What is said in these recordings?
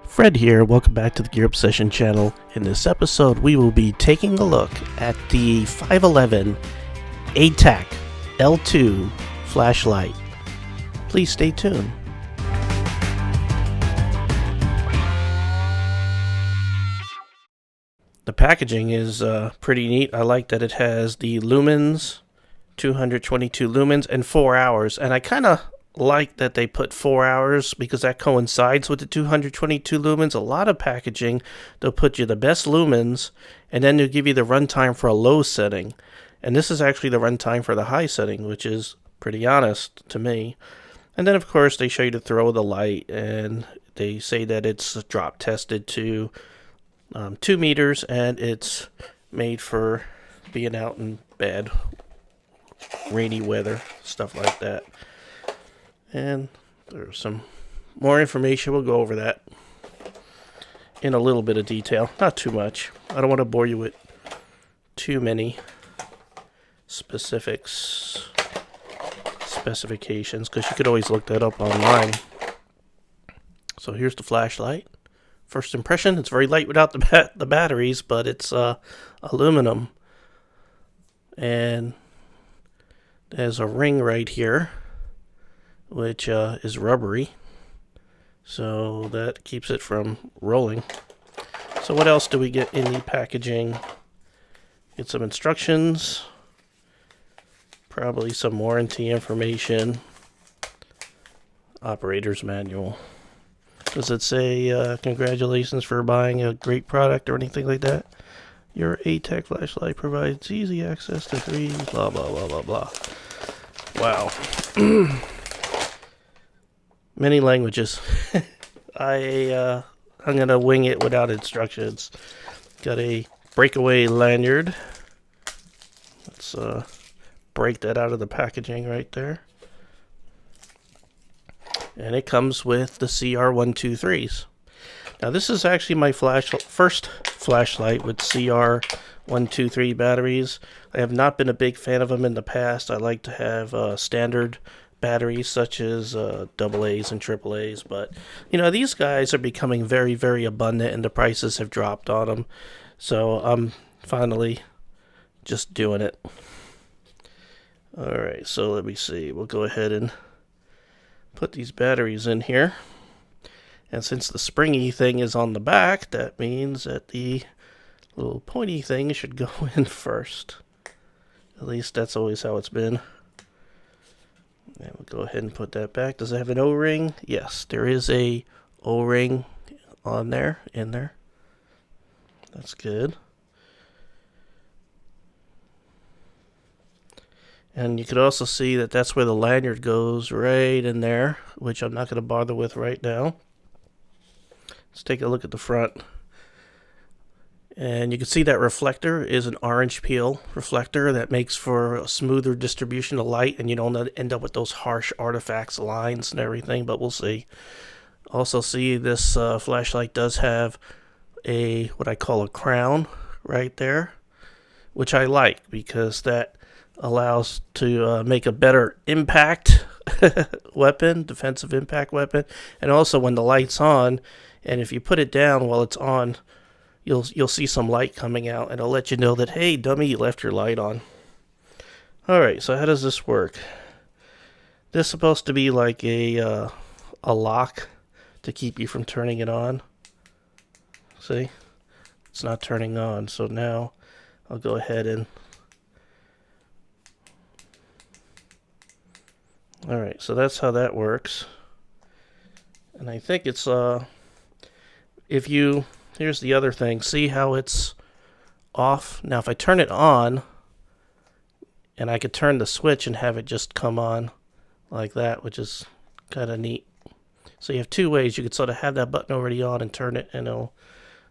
Fred here, welcome back to the Gear Obsession channel. In this episode, we will be taking a look at the 5.11 ATAC L2 flashlight. Please stay tuned. The packaging is pretty neat. I like that it has the lumens, 222 lumens, and 4 hours. And I kind of like that they put 4 hours because that coincides with the 222 lumens. A lot of packaging, they'll put you the best lumens, and then they'll give you the runtime for a low setting. And this is actually the runtime for the high setting, which is pretty honest to me. And then, of course, they show you to throw the light, and they say that it's drop tested to 2 meters, and it's made for being out in bad, rainy weather, stuff like that. And there's some more information. We'll go over that in a little bit of detail. Not too much. I don't want to bore you with too many specifications, because you could always look that up online. So here's the flashlight. First impression, it's very light without the batteries, but it's aluminum. And there's a ring right here, which is rubbery, so that keeps it from rolling. So what else do we get in the packaging? Get some instructions, probably some warranty information, operator's manual. Does it say congratulations for buying a great product or anything like that? Your ATAC flashlight provides easy access to 3 blah blah blah blah blah. Wow. Many languages. I'm gonna wing it without instructions. Got a Breakaway lanyard. Let's break that out of the packaging right there. And it comes with the CR123s. Now this is actually my first flashlight with CR123 batteries. I have not been a big fan of them in the past. I like to have standard batteries such as AA's and AAA's, but you know, these guys are becoming very, very abundant and the prices have dropped on them. So I'm finally just doing it. Alright, so let me see. We'll go ahead and put these batteries in here. And since the springy thing is on the back, that means that the little pointy thing should go in first. At least that's always how it's been. And we'll go ahead and put that back. Does it have an O-ring? Yes, there is a O-ring on there, in there. That's good. And you could also see that that's where the lanyard goes, right in there, which I'm not going to bother with right now. Let's take a look at the front. And you can see that reflector is an orange peel reflector that makes for a smoother distribution of light, and you don't end up with those harsh artifacts, lines, and everything, but we'll see. Also see this flashlight does have a, what I call a crown right there, which I like because that allows to make a better impact weapon, defensive impact weapon. And also when the light's on, and if you put it down while it's on, you'll see some light coming out, and it'll let you know that, hey, dummy, you left your light on. Alright, so how does this work? This is supposed to be like a lock to keep you from turning it on. See? It's not turning on, so now I'll go ahead and... Alright, so that's how that works. And I think it's, if you... Here's the other thing. See how it's off? Now, if I turn it on, and I could turn the switch and have it just come on like that, which is kind of neat. So you have two ways. You could sort of have that button already on and turn it, and it'll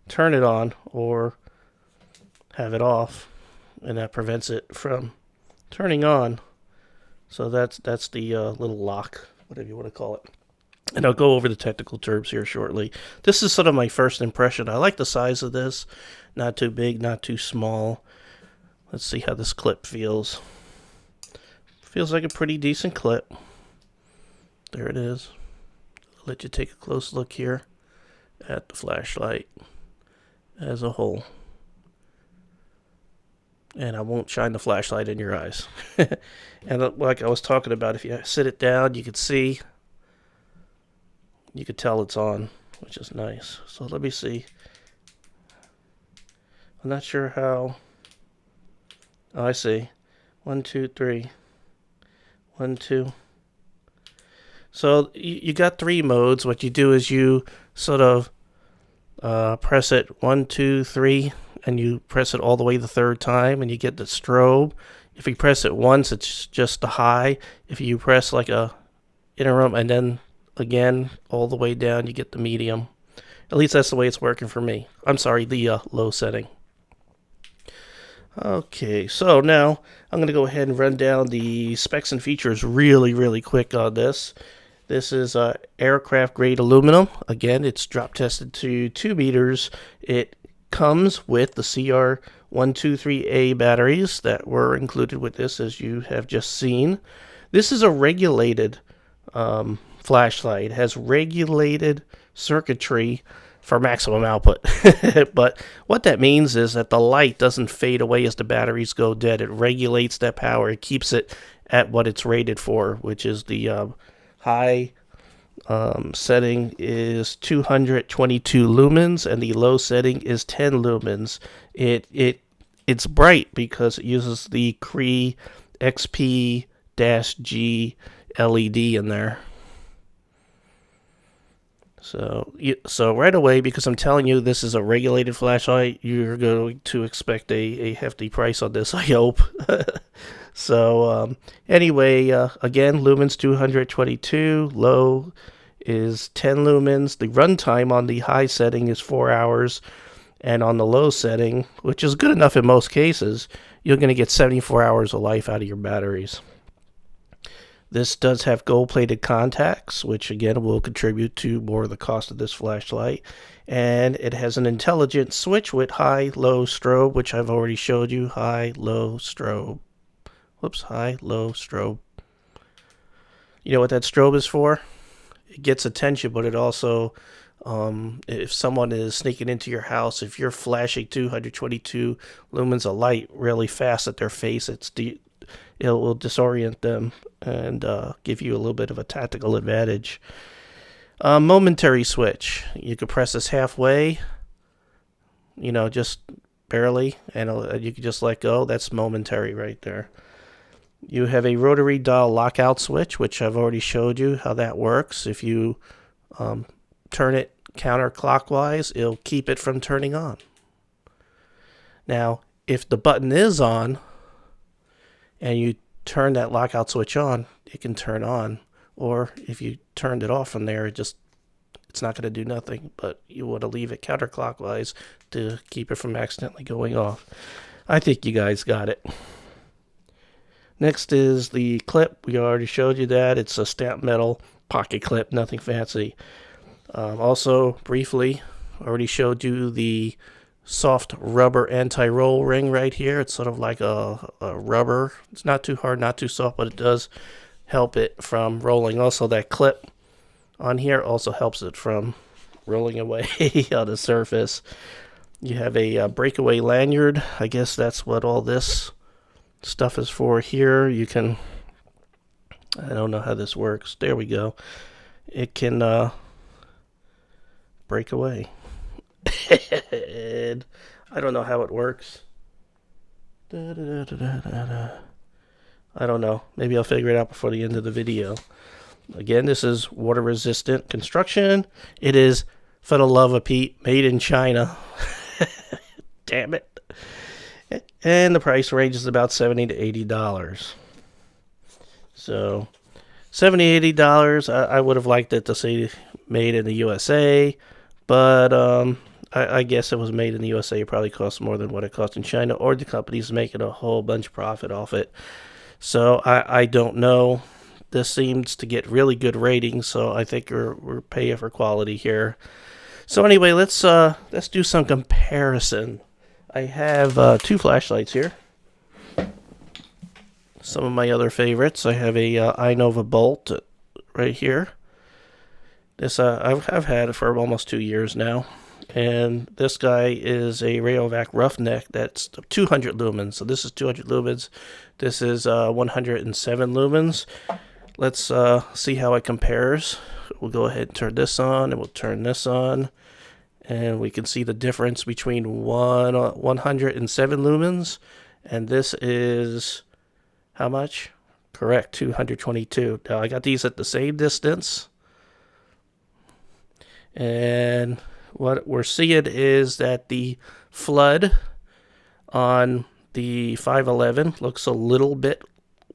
turn it on, or have it off, and that prevents it from turning on. So that's the little lock, whatever you want to call it. And I'll go over the technical terms here shortly. This is sort of my first impression. I like the size of this. Not too big, not too small. Let's see how this clip feels. Feels like a pretty decent clip. There it is. I'll let you take a close look here. at the flashlight as a whole. And I won't shine the flashlight in your eyes. And like I was talking about, if you sit it down, you can see, you could tell it's on, which is nice. So let me see. I'm not sure how. Oh, I see. 1, 2, 3. 1, 2. So you got 3 modes. What you do is you sort of press it 1, 2, 3, and you press it all the way the 3rd time, and you get the strobe. If you press it once, it's just the high. If you press like a interim and then again all the way down, you get the medium. At least that's the way it's working for me. I'm sorry, the low setting. Okay, so now I'm going to go ahead and run down the specs and features really quick on this. This is aircraft grade aluminum. Again, it's drop tested to 2 meters. It comes with the CR123A batteries that were included with this, as you have just seen. This is a regulated flashlight. It has regulated circuitry for maximum output. But what that means is that the light doesn't fade away as the batteries go dead. It regulates that power. It keeps it at what it's rated for, which is the high setting is 222 lumens and the low setting is 10 lumens. It's bright because it uses the Cree XP-G LED in there. So right away, because I'm telling you this is a regulated flashlight, you're going to expect a hefty price on this, I hope. So anyway, again, lumens 222, low is 10 lumens. The runtime on the high setting is 4 hours, and on the low setting, which is good enough in most cases, you're going to get 74 hours of life out of your batteries. This does have gold-plated contacts, which again will contribute to more of the cost of this flashlight. And it has an intelligent switch with high-low strobe, which I've already showed you. High-low strobe. Whoops, high-low strobe. You know what that strobe is for? It gets attention, but it also, if someone is sneaking into your house, if you're flashing 222 lumens of light really fast at their face, it will disorient them and give you a little bit of a tactical advantage. Momentary switch. You could press this halfway, just barely, and you can just let go. That's momentary right there. You have a rotary dial lockout switch, which I've already showed you how that works. If you turn it counterclockwise, it'll keep it from turning on. Now, if the button is on, and you turn that lockout switch on, it can turn on. Or if you turned it off from there, it's not going to do nothing. But you want to leave it counterclockwise to keep it from accidentally going off. I think you guys got it. Next is the clip. We already showed you that. It's a stamped metal pocket clip, nothing fancy. Also, briefly, already showed you the soft rubber anti-roll ring right here. It's sort of like a rubber. It's not too hard, not too soft, but it does help it from rolling. Also, that clip on here also helps it from rolling away on the surface. You have a breakaway lanyard. I guess that's what all this stuff is for here. You can, I don't know how this works. There we go. It can break away. And I don't know how it works. I don't know. Maybe I'll figure it out before the end of the video. Again, this is water resistant construction. It is, for the love of Pete, made in China. Damn it. And the price range is about $70 to $80. So $70, $80. I would have liked it to say made in the USA, but I guess it was made in the USA. It probably costs more than what it costs in China, or the company's making a whole bunch of profit off it. So I don't know. This seems to get really good ratings, so I think we're paying for quality here. So anyway, let's do some comparison. I have 2 flashlights here. Some of my other favorites. I have a iNova Bolt right here. This I've had it for almost 2 years now. And this guy is a Rayovac Roughneck that's 200 lumens. So this is 200 lumens. This is 107 lumens. Let's see how it compares. We'll go ahead and turn this on, and we'll turn this on. And we can see the difference between 107 lumens. And this is how much? Correct, 222. Now I got these at the same distance. And what we're seeing is that the flood on the 5.11 looks a little bit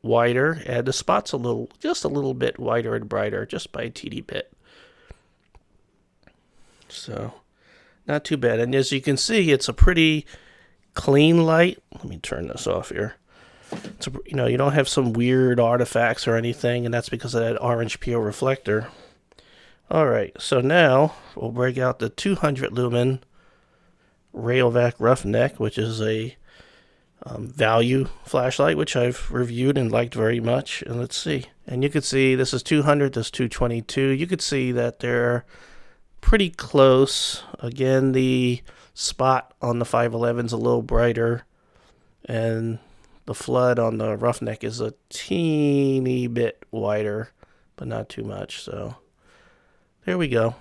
wider, and the spot's just a little bit wider and brighter, just by a teeny bit. So, not too bad. And as you can see, it's a pretty clean light. Let me turn this off here. You don't have some weird artifacts or anything, and that's because of that orange peel reflector. Alright, so now we'll break out the 200 lumen Rayovac Roughneck, which is a value flashlight, which I've reviewed and liked very much. And let's see. And you can see this is 200, this is 222. You could see that they're pretty close. Again, the spot on the 5.11 is a little brighter, and the flood on the Roughneck is a teeny bit wider, but not too much. So there we go.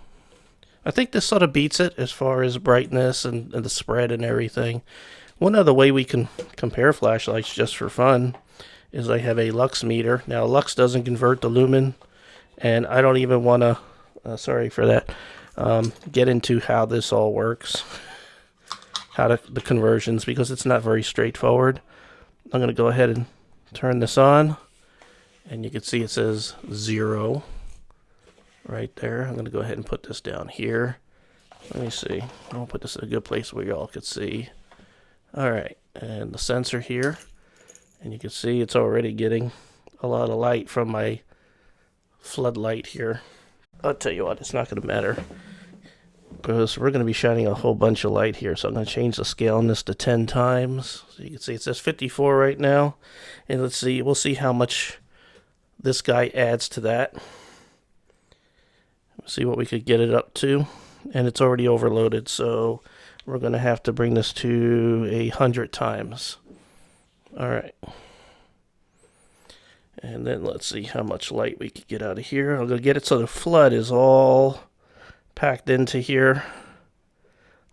I think this sort of beats it as far as brightness and the spread and everything. One other way we can compare flashlights just for fun is I have a lux meter. Now, lux doesn't convert the lumen, and I don't even want to, sorry for that, get into how this all works, the conversions, because it's not very straightforward. I'm going to go ahead and turn this on, and you can see it says 0. Right there. I'm going to go ahead and put this down here. Let me see. I'll put this in a good place where y'all could see. Alright, and the sensor here. And you can see it's already getting a lot of light from my floodlight here. I'll tell you what, it's not going to matter, because we're going to be shining a whole bunch of light here. So I'm going to change the scale on this to 10 times. So you can see it says 54 right now. And let's see, we'll see how much this guy adds to that. See what we could get it up to, and it's already overloaded, so we're going to have to bring this to 100 times. Alright, and then let's see how much light we could get out of here. I'm going to get it so the flood is all packed into here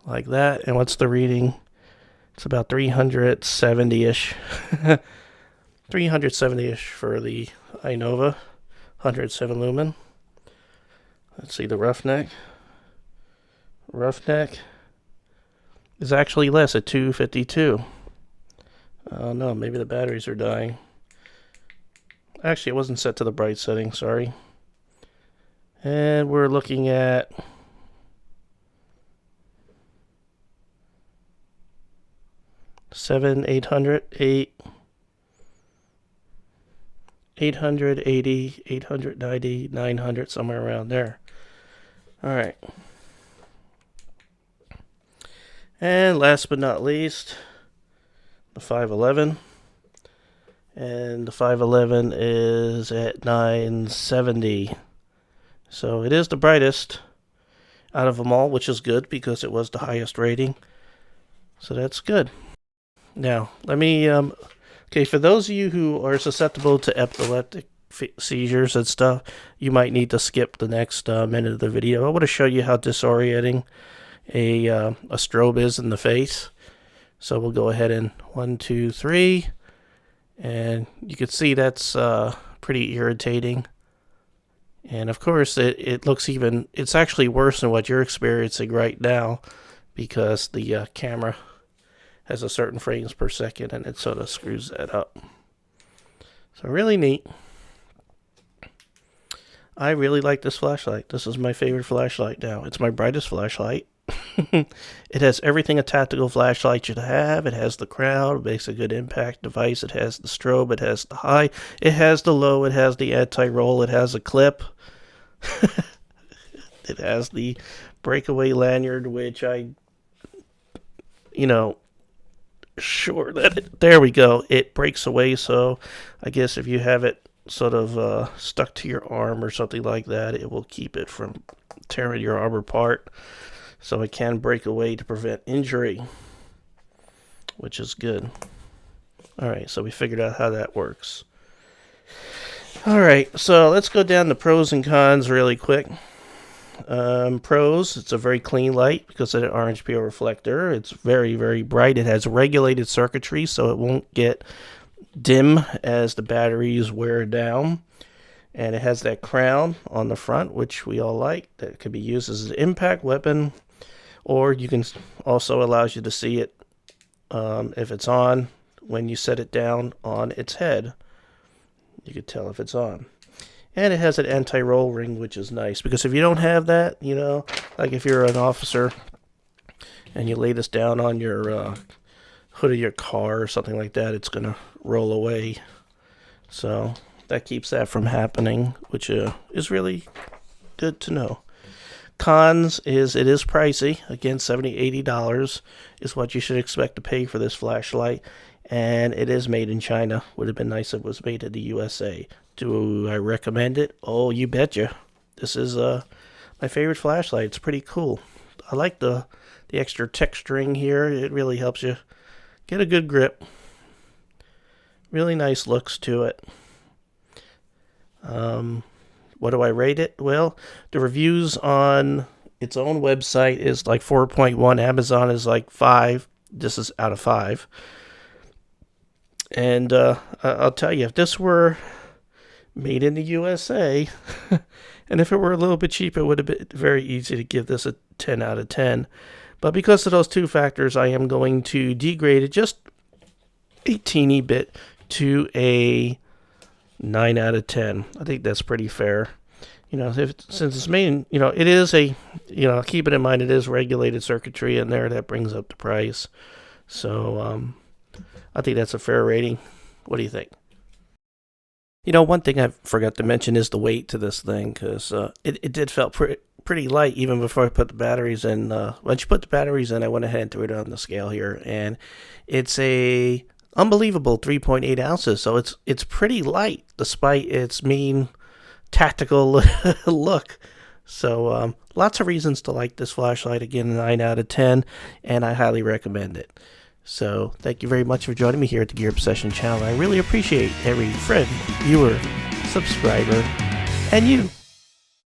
like that. And what's the reading? It's about 370-ish 370-ish for the iNova 107 lumen. Let's see, the Roughneck. Roughneck is actually less at 252. Oh no, maybe the batteries are dying. Actually, it wasn't set to the bright setting, sorry. And we're looking at 880, 890, 900, somewhere around there. Alright. And last but not least, the 5.11. And the 5.11 is at 970. So it is the brightest out of them all, which is good because it was the highest rating. So that's good. Now, let me... okay, for those of you who are susceptible to epileptic seizures and stuff, you might need to skip the next minute of the video. I want to show you how disorienting a strobe is in the face. So we'll go ahead and 1, 2, 3, and you can see that's pretty irritating. And of course, it looks it's actually worse than what you're experiencing right now, because the camera has a certain frames per second, and it sort of screws that up. So really neat. I really like this flashlight. This is my favorite flashlight now. It's my brightest flashlight. It has everything a tactical flashlight should have. It has the crown, it makes a good impact device. It has the strobe, it has the high, it has the low, it has the anti-roll, it has a clip. It has the breakaway lanyard, which sure that there we go. It breaks away, so I guess if you have it sort of stuck to your arm or something like that, it will keep it from tearing your arm apart. So it can break away to prevent injury, which is good. Alright, so we figured out how that works. Alright, so let's go down the pros and cons really quick. Pros, it's a very clean light because of the orange peel reflector. It's very, very bright. It has regulated circuitry, so it won't get dim as the batteries wear down. And it has that crown on the front, which we all like. That could be used as an impact weapon, or you can also allows you to see it if it's on when you set it down on its head. You could tell if it's on. And it has an anti-roll ring, which is nice, because if you don't have that, you know, like if you're an officer and you lay this down on your hood of your car or something like that, it's going to roll away. So that keeps that from happening, which is really good to know. Cons is it is pricey. Again, $70, $80 is what you should expect to pay for this flashlight. And it is made in China. Would have been nice if it was made in the USA. Do I recommend it? Oh, you betcha. This is my favorite flashlight. It's pretty cool. I like the extra texturing here. It really helps you get a good grip. Really nice looks to it. What do I rate it? Well, the reviews on its own website is like 4.1. Amazon is like 5. This is out of 5. And I'll tell you, if this were made in the USA, and if it were a little bit cheap, it would have been very easy to give this a 10 out of 10. But because of those two factors, I am going to degrade it just a teeny bit to a 9 out of 10. I think that's pretty fair. You know, since it's made, you know, it is a, you know, keep it in mind, it is regulated circuitry in there. That brings up the price. So, I think that's a fair rating. What do you think? You know, one thing I forgot to mention is the weight to this thing, because it did feel pretty light even before I put the batteries in. Once you put the batteries in, I went ahead and threw it on the scale here, and it's a unbelievable 3.8 ounces. So it's pretty light despite its mean tactical look. So lots of reasons to like this flashlight. Again, 9 out of 10, and I highly recommend it. So thank you very much for joining me here at the Gear Obsession channel. I really appreciate every friend, viewer, subscriber, and you.